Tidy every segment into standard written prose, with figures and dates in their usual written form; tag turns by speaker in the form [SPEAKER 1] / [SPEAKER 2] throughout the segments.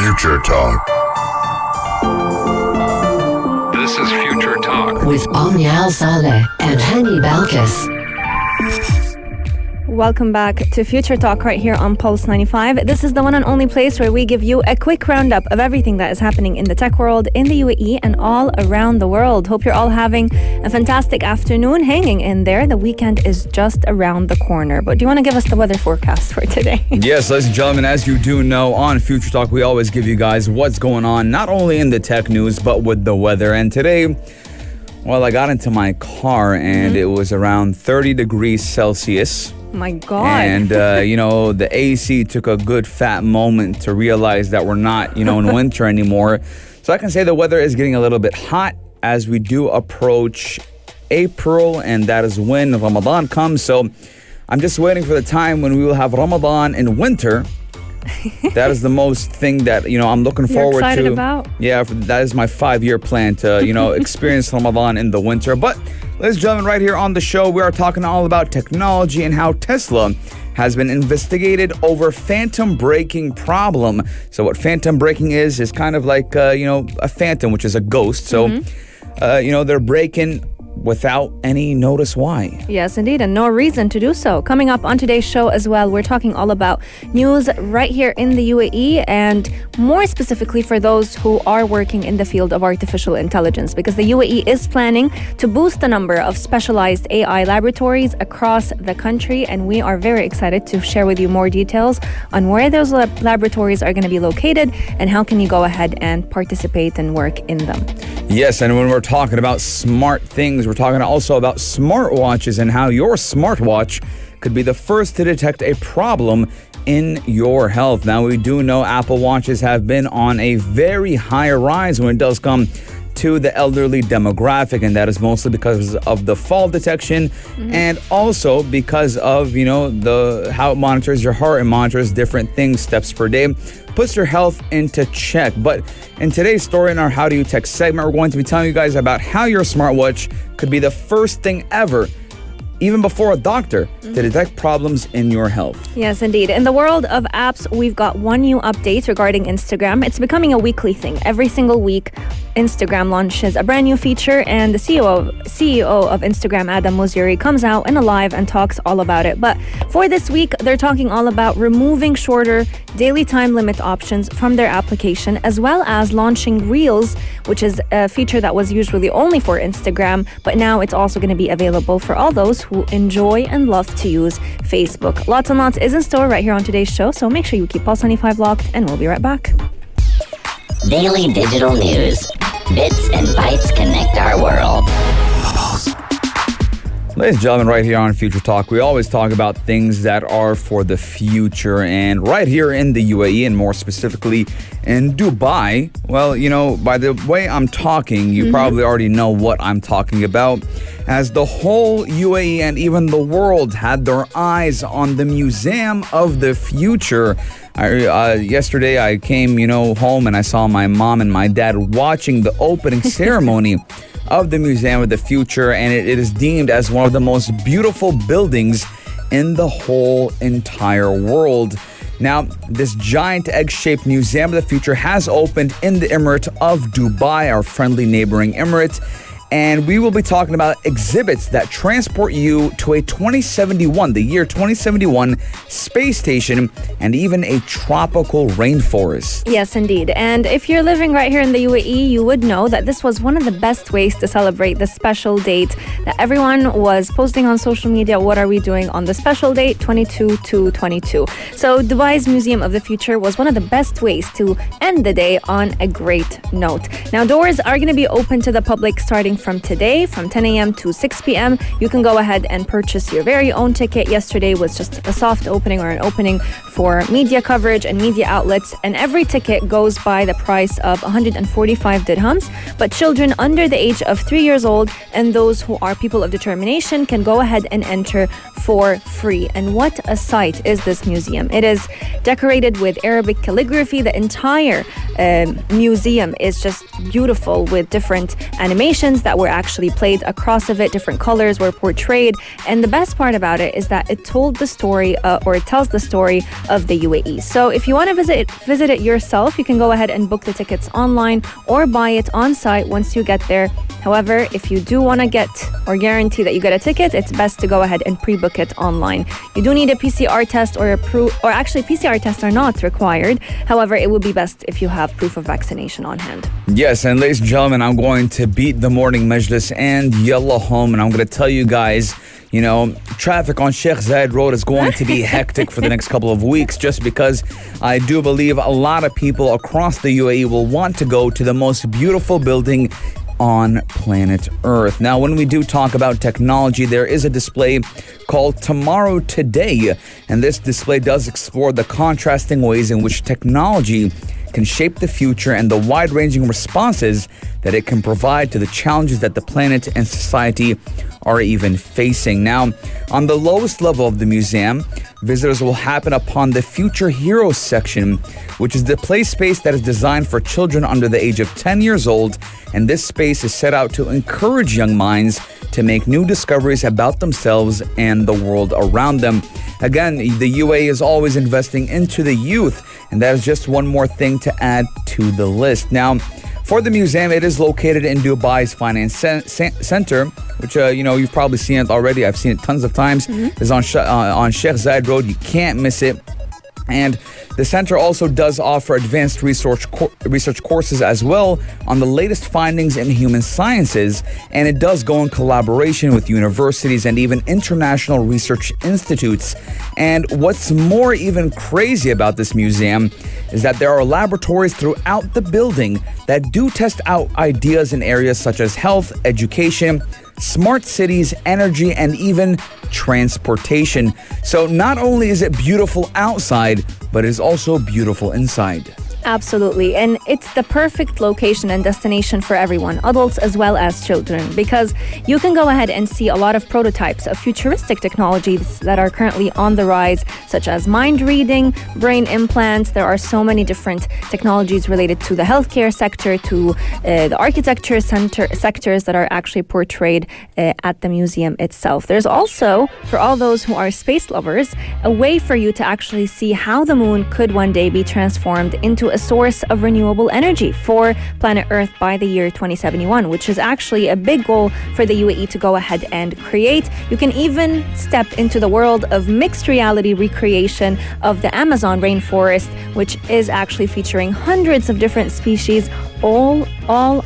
[SPEAKER 1] Future Talk.
[SPEAKER 2] This is Future Talk
[SPEAKER 3] with Omnial Saleh and Hani Balkis.
[SPEAKER 4] Welcome back to Future Talk right here on Pulse 95. This is the one and only place where we give you a quick roundup of everything that is happening in the tech world, in the UAE, and all around the world. Hope you're all having a fantastic afternoon, hanging in there. The weekend is just around the corner. But do you want to give us the weather forecast for today?
[SPEAKER 5] Yes, ladies and gentlemen, as you do know, on Future Talk, we always give you guys what's going on, not only in the tech news, but with the weather. And today, well, I got into my car and it was around 30 degrees Celsius.
[SPEAKER 4] My God.
[SPEAKER 5] And, the AC took a good fat moment to realize that we're not, in winter anymore. So I can say the weather is getting a little bit hot as we do approach April, and that is when Ramadan comes. So I'm just waiting for the time when we will have Ramadan in winter. That is the most thing that, I'm looking forward
[SPEAKER 4] You're excited
[SPEAKER 5] to.
[SPEAKER 4] about?
[SPEAKER 5] Yeah, that is my 5-year plan to, experience Ramadan in the winter. But, ladies and gentlemen, right here on the show, we are talking all about technology and how Tesla has been investigated over phantom braking problem. So what phantom braking is kind of like, a phantom, which is a ghost. So, they're braking without any notice why.
[SPEAKER 4] Yes, indeed, and no reason to do so. Coming up on today's show as well, we're talking all about news right here in the UAE, and more specifically for those who are working in the field of artificial intelligence, because the UAE is planning to boost the number of specialized AI laboratories across the country, and we are very excited to share with you more details on where those laboratories are going to be located and how can you go ahead and participate and work in them.
[SPEAKER 5] Yes, and when we're talking about smart things, we're talking also about smartwatches and how your smartwatch could be the first to detect a problem in your health. Now, we do know Apple Watches have been on a very high rise when it does come to the elderly demographic, and that is mostly because of the fall detection and also because of, how it monitors your heart and monitors different things, steps per day, puts your health into check. But in today's story in our How Do You Tech segment, we're going to be telling you guys about how your smartwatch could be the first thing ever, even before a doctor, to detect problems in your health.
[SPEAKER 4] Yes, indeed. In the world of apps, we've got one new update regarding Instagram. It's becoming a weekly thing. Every single week, Instagram launches a brand new feature, and the CEO of Instagram, Adam Mosseri, comes out in a live and talks all about it. But for this week, they're talking all about removing shorter daily time limit options from their application, as well as launching Reels, which is a feature that was usually only for Instagram, but now it's also going to be available for all those who enjoy and love to use Facebook. Lots and lots is in store right here on today's show, so make sure you keep Pulse 95 locked, and we'll be right back.
[SPEAKER 6] Daily digital news. Bits and bytes connect our world.
[SPEAKER 5] Ladies and gentlemen, right here on Future Talk, we always talk about things that are for the future. And right here in the UAE, and more specifically in Dubai, well, by the way I'm talking, you probably already know what I'm talking about, as the whole UAE and even the world had their eyes on the Museum of the Future. Yesterday, I came, home, and I saw my mom and my dad watching the opening ceremony of the Museum of the Future, and it is deemed as one of the most beautiful buildings in the whole entire world. Now, this giant egg-shaped Museum of the Future has opened in the Emirate of Dubai, our friendly neighboring emirate. And we will be talking about exhibits that transport you to a 2071, the year 2071 space station, and even a tropical rainforest.
[SPEAKER 4] Yes, indeed. And if you're living right here in the UAE, you would know that this was one of the best ways to celebrate the special date that everyone was posting on social media. What are we doing on the special date, 22/2/22? So Dubai's Museum of the Future was one of the best ways to end the day on a great note. Now, doors are going to be open to the public starting from today, from 10 a.m. to 6 p.m. You can go ahead and purchase your very own ticket. Yesterday was just a soft opening, or an opening for media coverage and media outlets, and every ticket goes by the price of 145 dirhams. But children under the age of 3 years old and those who are people of determination can go ahead and enter for free. And what a sight is this museum. It is decorated with Arabic calligraphy. The entire museum is just beautiful, with different animations that that were actually played across of it. Different colors were portrayed. And the best part about it is that it told the story, or it tells the story of the UAE. So if you want to visit it yourself, you can go ahead and book the tickets online or buy it on site once you get there. However, if you do want to get or guarantee that you get a ticket, it's best to go ahead and pre-book it online. You do need a PCR test or actually PCR tests are not required. However, it would be best if you have proof of vaccination on hand.
[SPEAKER 5] Yes, and ladies and gentlemen, I'm going to beat the morning majlis and yalla home, and I'm going to tell you guys, traffic on Sheikh Zayed Road is going to be hectic for the next couple of weeks, just because I do believe a lot of people across the UAE will want to go to the most beautiful building on planet Earth. Now, when we do talk about technology, there is a display called Tomorrow Today, and this display does explore the contrasting ways in which technology can shape the future and the wide-ranging responses that it can provide to the challenges that the planet and society are even facing. Now, on the lowest level of the museum, visitors will happen upon the Future Heroes section, which is the play space that is designed for children under the age of 10 years old, and this space is set out to encourage young minds to make new discoveries about themselves and the world around them. Again, the UAE is always investing into the youth, and that is just one more thing to add to the list. Now, for the museum, it is located in Dubai's Finance Center, which, you've probably seen it already. I've seen it tons of times. It's on Sheikh Zayed Road. You can't miss it. And the center also does offer advanced research courses as well on the latest findings in human sciences, and it does go in collaboration with universities and even international research institutes. And what's more even crazy about this museum is that there are laboratories throughout the building that do test out ideas in areas such as health, education, smart cities, energy, and even transportation. So not only is it beautiful outside, but it is also beautiful inside.
[SPEAKER 4] Absolutely. And it's the perfect location and destination for everyone, adults as well as children, because you can go ahead and see a lot of prototypes of futuristic technologies that are currently on the rise, such as mind reading, brain implants. There are so many different technologies related to the healthcare sector, to the architecture sectors that are actually portrayed at the museum itself. There's also, for all those who are space lovers, a way for you to actually see how the moon could one day be transformed into a source of renewable energy for planet Earth by the year 2071, which is actually a big goal for the UAE to go ahead and create. You can even step into the world of mixed reality recreation of the Amazon rainforest, which is actually featuring hundreds of different species all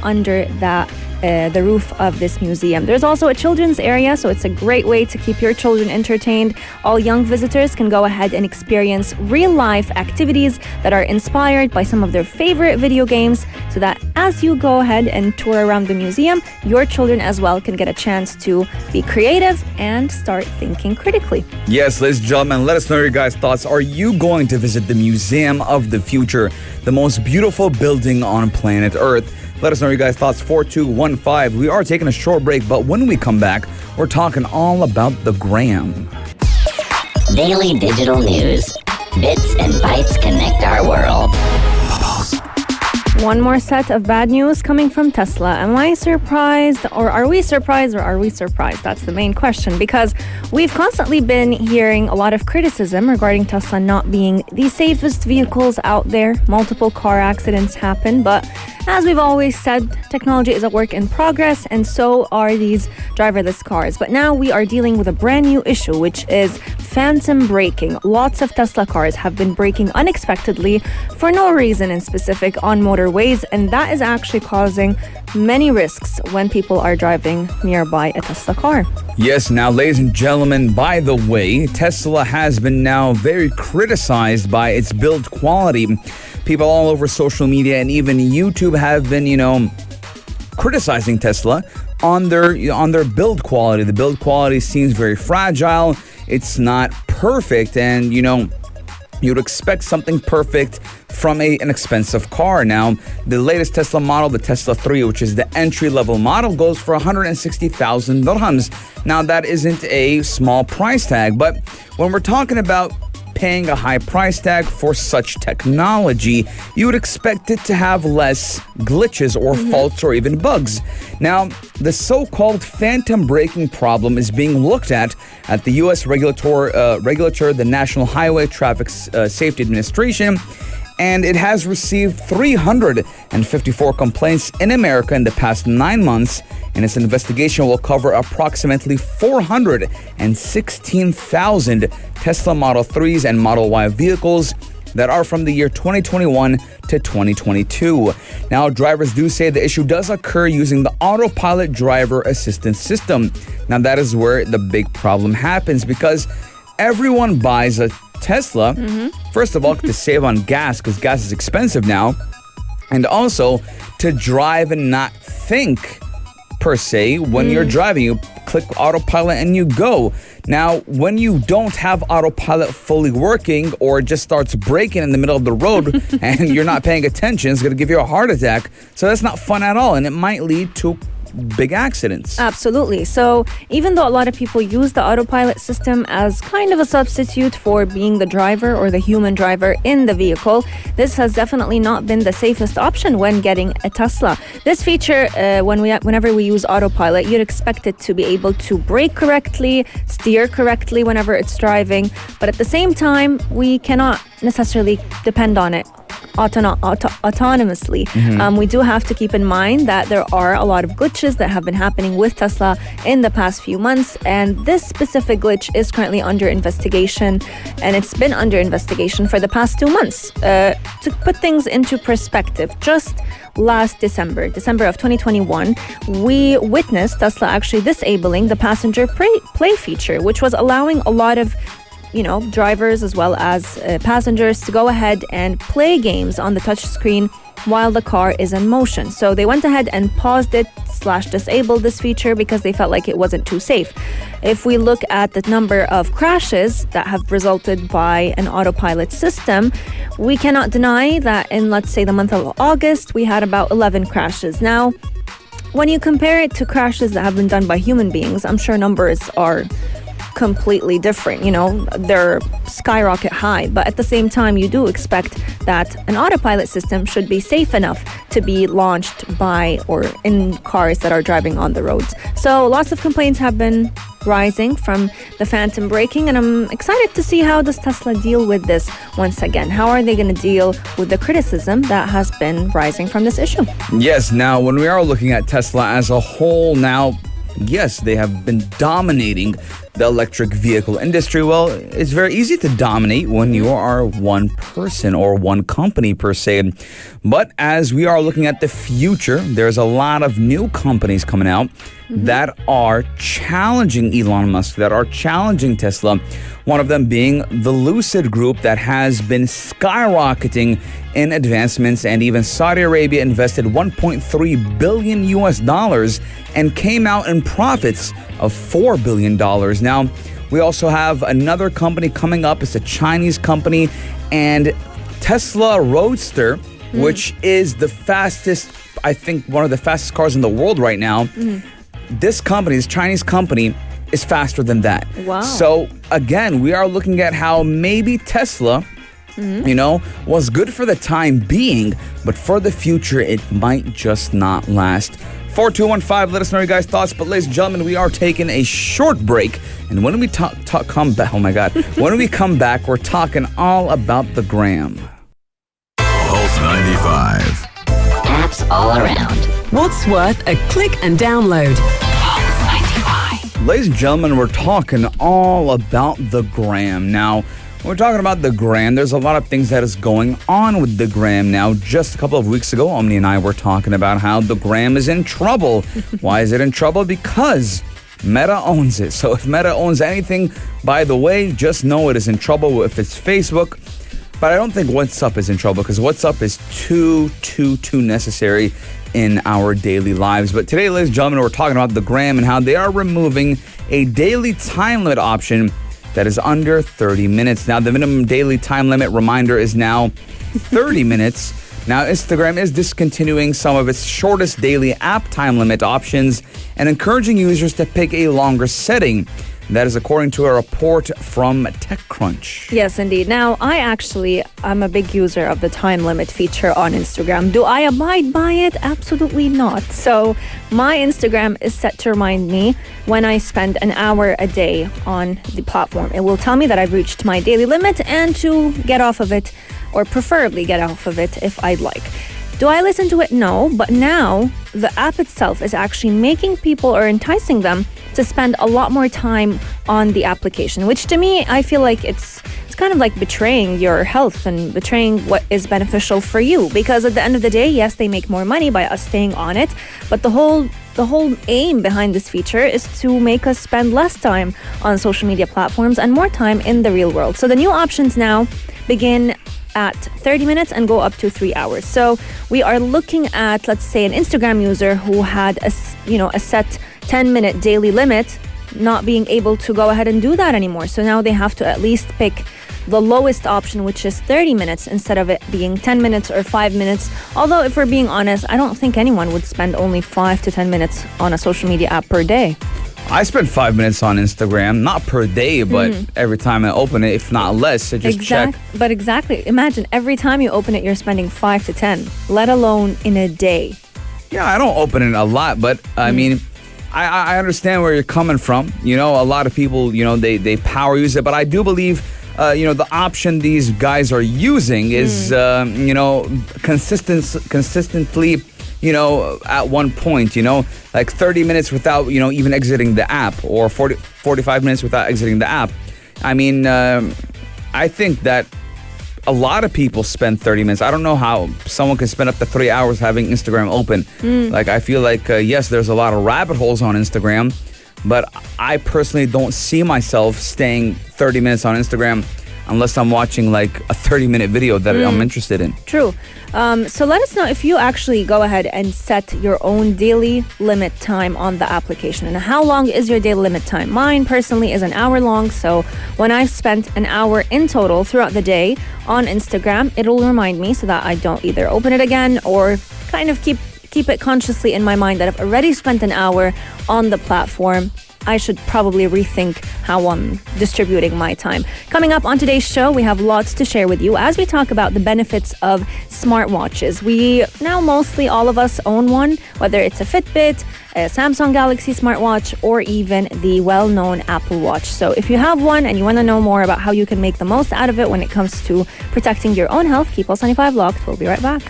[SPEAKER 4] under the roof of this museum. There's also a children's area, so it's a great way to keep your children entertained. All young visitors can go ahead and experience real-life activities that are inspired by some of their favorite video games, so that as you go ahead and tour around the museum, your children as well can get a chance to be creative and start thinking critically.
[SPEAKER 5] Yes, ladies and gentlemen, let us know your guys' thoughts. Are you going to visit the Museum of the Future, the most beautiful building on planet Earth? Let us know your guys' thoughts, 4215. We are taking a short break, but when we come back, we're talking all about the gram.
[SPEAKER 6] Daily digital news. Bits and bytes connect our world.
[SPEAKER 4] One more set of bad news coming from Tesla. Am I surprised, or are we surprised, or are we surprised? That's the main question, because we've constantly been hearing a lot of criticism regarding Tesla not being the safest vehicles out there. Multiple car accidents happen, but as we've always said, technology is a work in progress, and so are these driverless cars. But now we are dealing with a brand new issue, which is phantom braking. Lots of Tesla cars have been braking unexpectedly for no reason in specific on motorways, and that is actually causing many risks when people are driving nearby a Tesla car.
[SPEAKER 5] Yes, now, ladies and gentlemen, by the way, Tesla has been now very criticized by its build quality. People all over social media and even YouTube have been, criticizing Tesla on their build quality. The build quality seems very fragile. It's not perfect, and you'd expect something perfect from an expensive car. Now, the latest Tesla model, the Tesla 3, which is the entry-level model, goes for 160,000 dirhams. Now, that isn't a small price tag, but when we're talking about paying a high price tag for such technology, you would expect it to have less glitches or faults or even bugs. Now, the so-called phantom braking problem is being looked at the U.S. regulator, the National Highway Traffic Safety Administration, and it has received 354 complaints in America in the past 9 months, and its investigation will cover approximately 416,000 Tesla Model 3s and Model Y vehicles that are from the year 2021 to 2022. Now, drivers do say the issue does occur using the autopilot driver assistance system. Now, that is where the big problem happens, because everyone buys a Tesla, first of all, to save on gas, because gas is expensive now, and also to drive and not think, per se, when you're driving. You click autopilot and you go. Now, when you don't have autopilot fully working, or it just starts braking in the middle of the road and you're not paying attention, it's going to give you a heart attack. So that's not fun at all, and it might lead to big accidents.
[SPEAKER 4] Absolutely. So even though a lot of people use the autopilot system as kind of a substitute for being the driver or the human driver in the vehicle, this has definitely not been the safest option when getting a Tesla. This feature, whenever we use autopilot, you'd expect it to be able to brake correctly, steer correctly whenever it's driving, but at the same time, we cannot necessarily depend on it autonomously. We do have to keep in mind that there are a lot of glitches that have been happening with Tesla in the past few months, and this specific glitch is currently under investigation, and it's been under investigation for the past 2 months. To put things into perspective, just last December of 2021, we witnessed Tesla actually disabling the passenger play feature, which was allowing a lot of drivers as well as passengers to go ahead and play games on the touchscreen while the car is in motion. So they went ahead and paused it / disabled this feature because they felt like it wasn't too safe. If we look at the number of crashes that have resulted by an autopilot system, we cannot deny that in, let's say, the month of August, we had about 11 crashes. Now, when you compare it to crashes that have been done by human beings, I'm sure numbers are completely different. They're skyrocket high, but at the same time, you do expect that an autopilot system should be safe enough to be launched by or in cars that are driving on the roads. So lots of complaints have been rising from the phantom braking, and I'm excited to see how does Tesla deal with this once again. How are they going to deal with the criticism that has been rising from this issue?
[SPEAKER 5] Yes, now when we are looking at Tesla as a whole now, yes, they have been dominating the electric vehicle industry. Well, it's very easy to dominate when you are one person or one company per se. But as we are looking at the future, there's a lot of new companies coming out that are challenging Elon Musk, that are challenging Tesla. One of them being the Lucid Group that has been skyrocketing in advancements, and even Saudi Arabia invested $1.3 billion and came out in profits of $4 billion. Now, we also have another company coming up. It's a Chinese company, and Tesla Roadster, which is the fastest, I think, one of the fastest cars in the world right now. This company, this Chinese company, is faster than that.
[SPEAKER 4] Wow.
[SPEAKER 5] So again, we are looking at how maybe Tesla, was good for the time being, but for the future, it might just not last. 4215, let us know your guys' thoughts. But ladies and gentlemen, we are taking a short break. And when we come back, oh my God, when we come back, we're talking all about the gram.
[SPEAKER 1] Pulse 95.
[SPEAKER 6] Apps all around.
[SPEAKER 7] What's worth a click and download?
[SPEAKER 6] Pulse 95.
[SPEAKER 5] Ladies and gentlemen, we're talking all about the gram. Now, when we're talking about the gram, there's a lot of things that is going on with the gram now. Just a couple of weeks ago, Omni and I were talking about how the gram is in trouble. Why is it in trouble? Because Meta owns it. So if Meta owns anything, by the way, just know it is in trouble if it's Facebook. But I don't think WhatsApp is in trouble, because WhatsApp is too necessary in our daily lives. But today, ladies and gentlemen, we're talking about the gram and how they are removing a daily time limit option that is under 30 minutes. Now, the minimum daily time limit reminder is now 30 minutes. Now, Instagram is discontinuing some of its shortest daily app time limit options and encouraging users to pick a longer setting. That is according to a report from TechCrunch.
[SPEAKER 4] Yes, indeed. Now, I'm a big user of the time limit feature on Instagram. Do I abide by it? Absolutely not. So my Instagram is set to remind me when I spend an hour a day on the platform. It will tell me that I've reached my daily limit and to get off of it, or preferably get off of it if I'd like. Do I listen to it? No, but now the app itself is actually making people or enticing them to spend a lot more time on the application, which to me, I feel like it's kind of like betraying your health and betraying what is beneficial for you. Because at the end of the day, yes, they make more money by us staying on it, but the whole aim behind this feature is to make us spend less time on social media platforms and more time in the real world. So the new options now begin at 30 minutes and go up to 3 hours. So we are looking at, let's say, an Instagram user who had a set 10-minute daily limit, not being able to go ahead and do that anymore. So now they have to at least pick the lowest option, which is 30 minutes instead of it being 10 minutes or 5 minutes. Although, if we're being honest, I don't think anyone would spend only 5 to 10 minutes on a social media app per day.
[SPEAKER 5] I spend 5 minutes on Instagram, not per day, but every time I open it, if not less, I just check.
[SPEAKER 4] But exactly. Imagine every time you open it, you're spending 5 to 10, let alone in a day.
[SPEAKER 5] Yeah, I don't open it a lot, but I mean, I understand where you're coming from. You know, a lot of people, they power use it, but I do believe, the option these guys are using is, consistently, at one point, like 30 minutes without, even exiting the app, or 45 minutes without exiting the app. I mean, I think that a lot of people spend 30 minutes. I don't know how someone can spend up to 3 hours having Instagram open. Like, I feel like, yes, there's a lot of rabbit holes on Instagram, but I personally don't see myself staying 30 minutes on Instagram unless I'm watching like a 30-minute video that I'm interested in.
[SPEAKER 4] True. So let us know if you actually go ahead and set your own daily limit time on the application. And how long is your daily limit time? Mine personally is an hour long. So when I've spent an hour in total throughout the day on Instagram, it'll remind me so that I don't either open it again or kind of keep it consciously in my mind that I've already spent an hour on the platform. I should probably rethink how I'm distributing my time. Coming up on today's show, we have lots to share with you as we talk about the benefits of smartwatches. We now mostly all of us own one, whether it's a Fitbit, a Samsung Galaxy smartwatch, or even the well-known Apple Watch. So if you have one and you want to know more about how you can make the most out of it when it comes to protecting your own health, keep Pulse 95 locked. We'll be right back.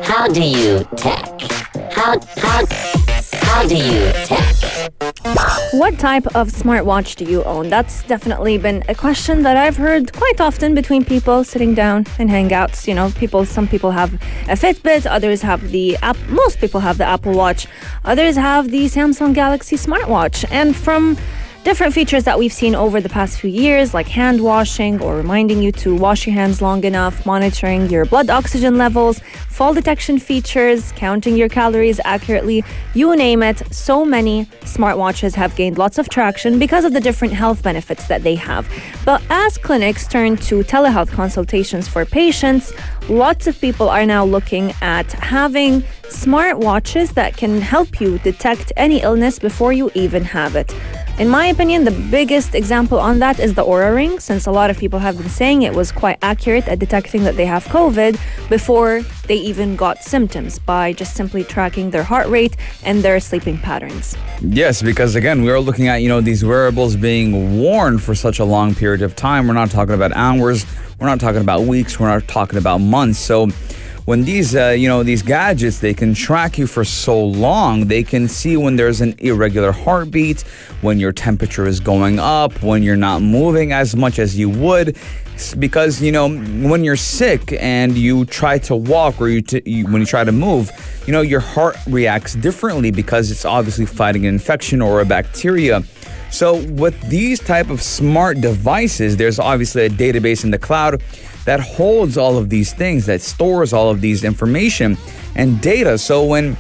[SPEAKER 6] How do you tech? How do you tech?
[SPEAKER 4] What type of smartwatch do you own? That's definitely been a question that I've heard quite often between people sitting down in hangouts. Some people have a Fitbit, others have the app. Most people have the Apple Watch, others have the Samsung Galaxy smartwatch. And from different features that we've seen over the past few years, like hand washing or reminding you to wash your hands long enough, monitoring your blood oxygen levels, fall detection features, counting your calories accurately, you name it, so many smartwatches have gained lots of traction because of the different health benefits that they have. But as clinics turn to telehealth consultations for patients, lots of people are now looking at having smartwatches that can help you detect any illness before you even have it. In my opinion, the biggest example on that is the Oura Ring, since a lot of people have been saying it was quite accurate at detecting that they have COVID before they even got symptoms by just simply tracking their heart rate and their sleeping patterns.
[SPEAKER 5] Yes, because again, we're looking at, these wearables being worn for such a long period of time. We're not talking about hours. We're not talking about weeks. We're not talking about months. So when these gadgets, they can track you for so long, they can see when there's an irregular heartbeat, when your temperature is going up, when you're not moving as much as you would. Because, when you're sick and you try to walk or when you try to move, your heart reacts differently because it's obviously fighting an infection or a bacteria. So with these type of smart devices, there's obviously a database in the cloud that holds all of these things, that stores all of these information and data. So when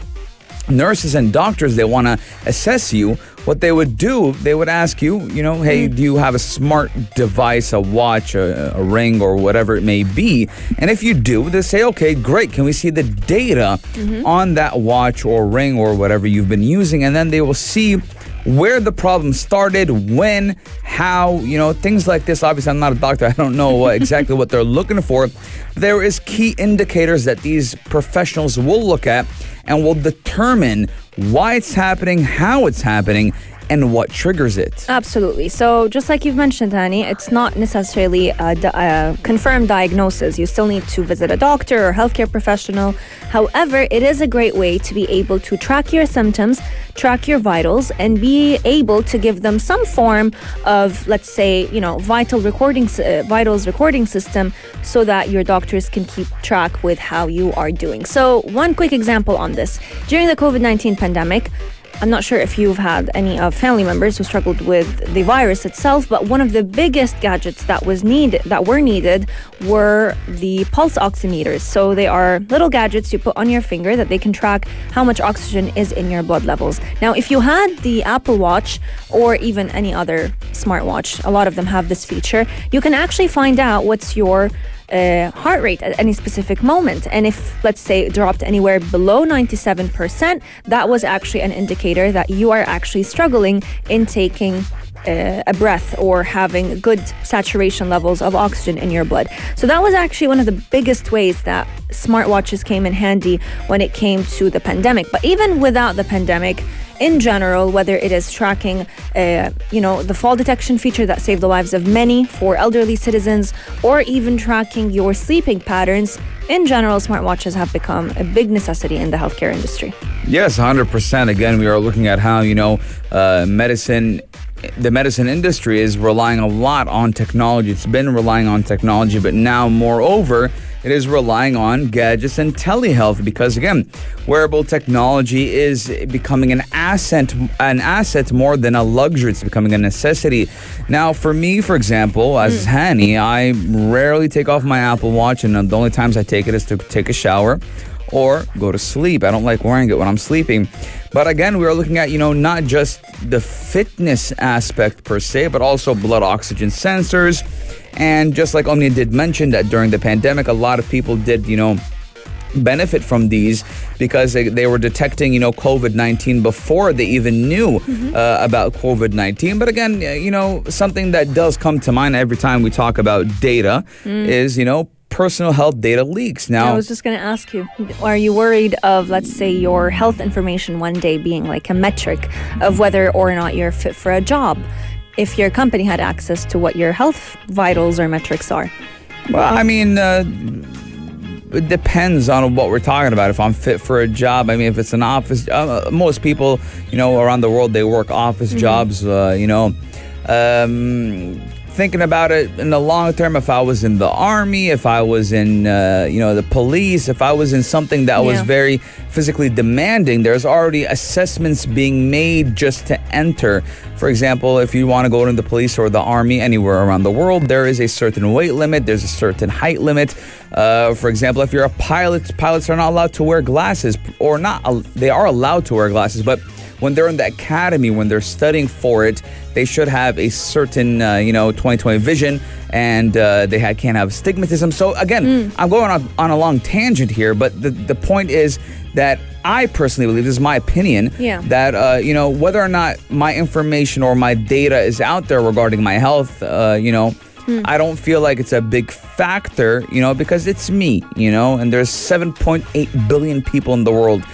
[SPEAKER 5] nurses and doctors, they want to assess you, what they would do, they would ask you, hey, do you have a smart device, a watch, a ring, or whatever it may be? And if you do, they say, okay, great. Can we see the data on that watch or ring or whatever you've been using? And then they will see where the problem started, when, how, things like this. Obviously, I'm not a doctor. I don't know exactly what they're looking for. There is key indicators that these professionals will look at and will determine why it's happening, how it's happening, and what triggers it.
[SPEAKER 4] Absolutely. So just like you've mentioned, Annie, it's not necessarily a confirmed diagnosis. You still need to visit a doctor or healthcare professional. However, it is a great way to be able to track your symptoms, track your vitals, and be able to give them some form of, let's say, vitals recording system, so that your doctors can keep track with how you are doing. So one quick example on this. During the COVID-19 pandemic, I'm not sure if you've had any family members who struggled with the virus itself, but one of the biggest gadgets that were needed were the pulse oximeters. So they are little gadgets you put on your finger that they can track how much oxygen is in your blood levels. Now, if you had the Apple Watch or even any other smartwatch, a lot of them have this feature, you can actually find out what's your heart rate at any specific moment. And if, let's say, it dropped anywhere below 97%, that was actually an indicator that you are actually struggling in taking a breath or having good saturation levels of oxygen in your blood. So that was actually one of the biggest ways that smartwatches came in handy when it came to the pandemic. But even without the pandemic, in general, whether it is tracking, the fall detection feature that saved the lives of many for elderly citizens, or even tracking your sleeping patterns, in general, smartwatches have become a big necessity in the healthcare industry.
[SPEAKER 5] Yes, 100%. Again, we are looking at how, the medicine industry is relying a lot on technology. It's been relying on technology, but now, moreover, it is relying on gadgets and telehealth because, again, wearable technology is becoming an asset more than a luxury. It's becoming a necessity. Now, for me, for example, as Hani, I rarely take off my Apple Watch, and the only times I take it is to take a shower or go to sleep. I don't like wearing it when I'm sleeping. But again, we are looking at, not just the fitness aspect per se, but also blood oxygen sensors. And just like Omnia did mention that during the pandemic, a lot of people did, benefit from these because they were detecting, COVID-19 before they even knew about COVID-19. But again, something that does come to mind every time we talk about data is, personal health data leaks. Now,
[SPEAKER 4] I was just going to ask you, are you worried of, let's say, your health information one day being like a metric of whether or not you're fit for a job, if your company had access to what your health vitals or metrics are?
[SPEAKER 5] Well, I mean, it depends on what we're talking about. If I'm fit for a job, I mean, if it's an office, most people, around the world, they work office jobs, thinking about it in the long term, if I was in the army, if I was in, the police, if I was in something that was very physically demanding, there's already assessments being made just to enter. For example, if you want to go into the police or the army anywhere around the world, there is a certain weight limit, there's a certain height limit. For example, if you're a pilot, pilots are not allowed to wear glasses, or not, they are allowed to wear glasses, but when they're in the academy, when they're studying for it, they should have a certain, 20/20 vision, and they can't have astigmatism. So again, I'm going on a long tangent here, but the point is that I personally believe, this is my opinion, that, whether or not my information or my data is out there regarding my health, I don't feel like it's a big factor, because it's me, and there's 7.8 billion people in the world,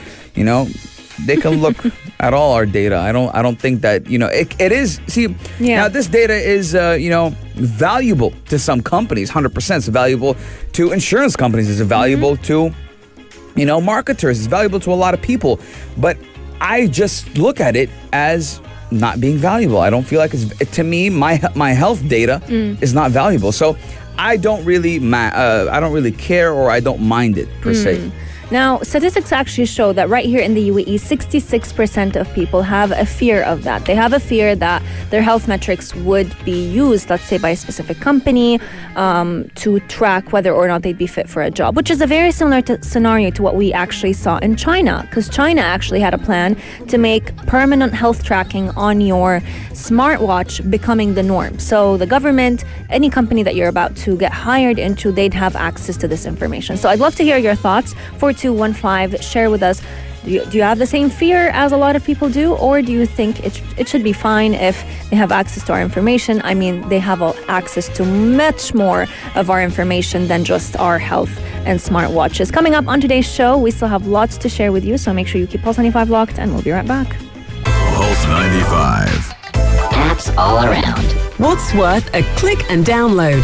[SPEAKER 5] they can look at all our data. I don't think that, it is. See, now this data is, valuable to some companies, 100%. It's valuable to insurance companies. It's valuable to, marketers. It's valuable to a lot of people. But I just look at it as not being valuable. I don't feel like to me, my health data is not valuable. So I don't really care, or I don't mind it per se.
[SPEAKER 4] Now, statistics actually show that right here in the UAE, 66% of people have a fear of that. They have a fear that their health metrics would be used, let's say, by a specific company to track whether or not they'd be fit for a job, which is a very similar scenario to what we actually saw in China, because China actually had a plan to make permanent health tracking on your smartwatch becoming the norm. So the government, any company that you're about to get hired into, they'd have access to this information. So I'd love to hear your thoughts. 4215, share with us Do you have the same fear as a lot of people do, or do you think it should be fine if they have access to our information? I mean, they have access to much more of our information than just our health and smartwatches. Coming up on today's show, we still have lots to share with you, so make sure you keep Pulse 95 locked, and we'll be right back.
[SPEAKER 1] Pulse 95.
[SPEAKER 6] Apps all around.
[SPEAKER 7] What's worth a click and download?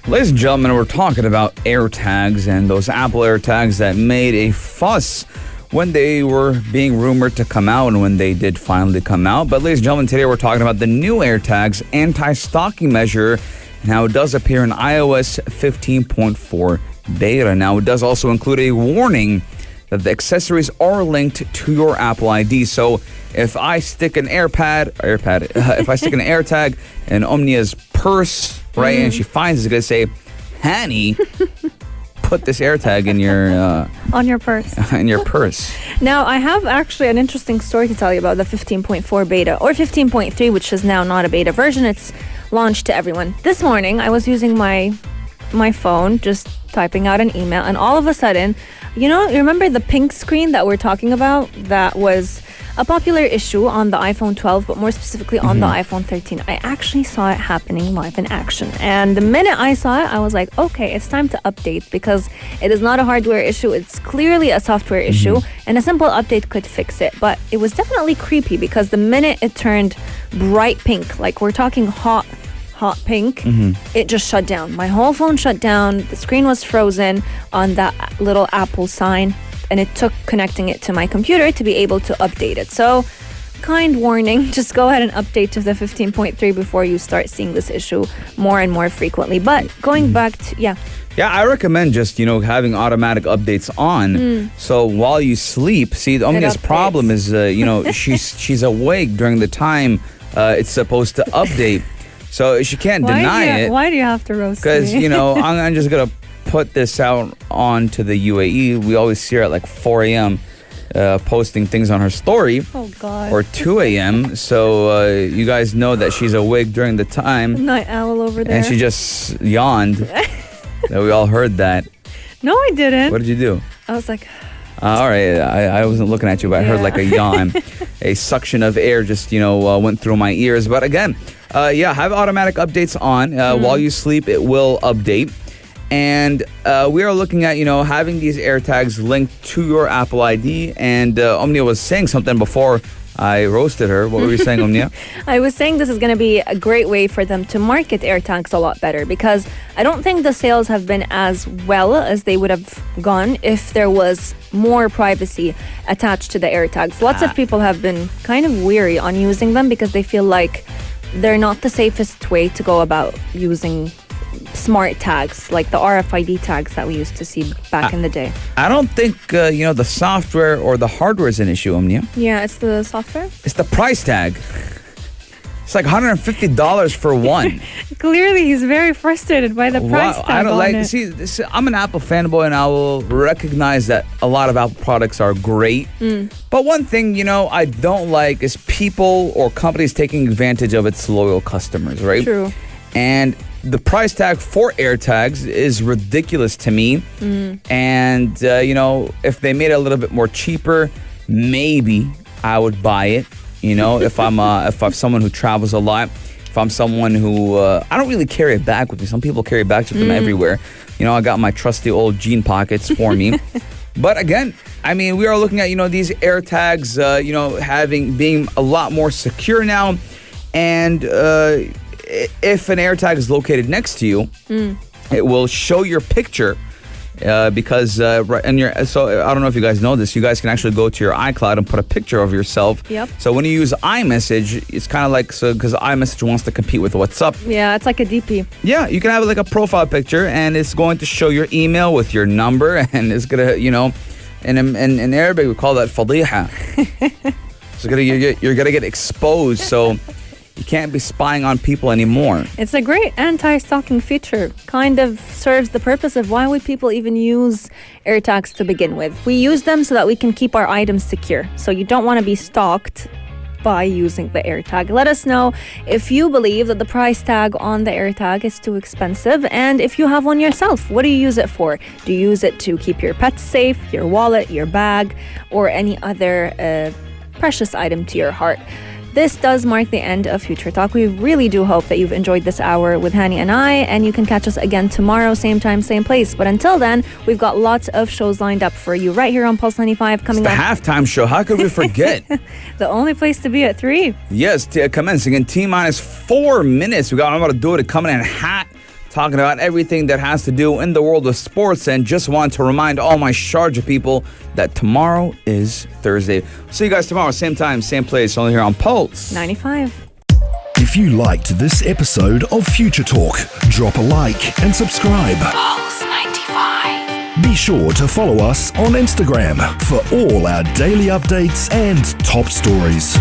[SPEAKER 5] Ladies and gentlemen, we're talking about AirTags and those Apple AirTags that made a fuss when they were being rumored to come out and when they did finally come out. But ladies and gentlemen, today we're talking about the new AirTags anti-stalking measure and how it does appear in iOS 15.4 beta. Now, it does also include a warning that the accessories are linked to your Apple ID. So if I stick an if I stick an AirTag in Omnia's purse, right, and she finds it's going to say, Hanny, put this AirTag in your...
[SPEAKER 4] on your purse.
[SPEAKER 5] in your purse.
[SPEAKER 4] Now, I have actually an interesting story to tell you about the 15.4 beta, or 15.3, which is now not a beta version. It's launched to everyone. This morning, I was using my phone, just typing out an email, and all of a sudden, you remember the pink screen that we're talking about? That was a popular issue on the iPhone 12, but more specifically on the iPhone 13. I actually saw it happening live in action. And the minute I saw it, I was like, okay, it's time to update, because it is not a hardware issue. It's clearly a software issue, and a simple update could fix it. But it was definitely creepy, because the minute it turned bright pink, like we're talking hot pink, it just shut down. My whole phone shut down. The screen was frozen on that little Apple sign, and it took connecting it to my computer to be able to update it. So, kind warning, just go ahead and update to the 15.3 before you start seeing this issue more and more frequently. But going back to,
[SPEAKER 5] Yeah, I recommend just, having automatic updates on. So while you sleep, see, Omnia's problem is, she's awake during the time it's supposed to update. So she can't deny it.
[SPEAKER 4] Why do you have to roast me?
[SPEAKER 5] Because, I'm just going to put this out onto the UAE. We always see her at like 4 a.m. Posting things on her story.
[SPEAKER 4] Oh, God.
[SPEAKER 5] Or 2 a.m. So you guys know that she's awake during the time.
[SPEAKER 4] Night owl over there.
[SPEAKER 5] And she just yawned. That we all heard that.
[SPEAKER 4] No, I didn't.
[SPEAKER 5] What did you do?
[SPEAKER 4] I was like...
[SPEAKER 5] all right, I wasn't looking at you, but I heard like a yawn. A suction of air just, went through my ears. But again, have automatic updates on. While you sleep, it will update. And we are looking at, having these AirTags linked to your Apple ID. And Omnia was saying something before I roasted her. What were you saying, Omnia?
[SPEAKER 4] I was saying this is going to be a great way for them to market AirTags a lot better, because I don't think the sales have been as well as they would have gone if there was more privacy attached to the AirTags. Lots of people have been kind of weary on using them because they feel like they're not the safest way to go about using smart tags, like the RFID tags that we used to see back in the day.
[SPEAKER 5] I don't think, the software or the hardware is an issue, Omnia.
[SPEAKER 4] Yeah, it's the software.
[SPEAKER 5] It's the price tag. It's like $150 for one.
[SPEAKER 4] Clearly, he's very frustrated by the price tag.
[SPEAKER 5] I don't
[SPEAKER 4] on
[SPEAKER 5] like.
[SPEAKER 4] it.
[SPEAKER 5] See, I'm an Apple fanboy, and I will recognize that a lot of Apple products are great. But one thing, I don't like is people or companies taking advantage of its loyal customers, right?
[SPEAKER 4] True.
[SPEAKER 5] And the price tag for AirTags is ridiculous to me. And, if they made it a little bit more cheaper, maybe I would buy it. If I'm someone who travels a lot, if I'm someone who, I don't really carry a bag with me. Some people carry bags with them everywhere. I got my trusty old jean pockets for me. But again, we are looking at, these AirTags, being a lot more secure now. And, if an AirTag is located next to you, it will show your picture because so I don't know if you guys know this. You guys can actually go to your iCloud and put a picture of yourself.
[SPEAKER 4] Yep.
[SPEAKER 5] So when you use iMessage, it's kind of like because iMessage wants to compete with WhatsApp.
[SPEAKER 4] Yeah, it's like a DP.
[SPEAKER 5] Yeah, you can have like a profile picture, and it's going to show your email with your number, and it's gonna, in Arabic we call that fadiha. So you're gonna get exposed. So. You can't be spying on people anymore.
[SPEAKER 4] It's a great anti-stalking feature. Kind of serves the purpose of why would people even use AirTags to begin with. We use them so that we can keep our items secure. So you don't want to be stalked by using the AirTag. Let us know if you believe that the price tag on the AirTag is too expensive, and if you have one yourself, what do you use it for? Do you use it to keep your pets safe, your wallet, your bag, or any other precious item to your heart? This does mark the end of Future Talk. We really do hope that you've enjoyed this hour with Hani and I, and you can catch us again tomorrow, same time, same place. But until then, we've got lots of shows lined up for you right here on Pulse 95 coming
[SPEAKER 5] It's the
[SPEAKER 4] up.
[SPEAKER 5] halftime show. How could we forget?
[SPEAKER 4] The only place to be at 3.
[SPEAKER 5] Yes, commencing in T-minus 4 minutes. We got I'm about to do it coming in hot, talking about everything that has to do in the world of sports, and just want to remind all my Sharjah people that tomorrow is Thursday. See you guys tomorrow, same time, same place, only here on Pulse
[SPEAKER 4] 95.
[SPEAKER 8] If you liked this episode of Future Talk, drop a like and subscribe.
[SPEAKER 7] Pulse 95.
[SPEAKER 8] Be sure to follow us on Instagram for all our daily updates and top stories.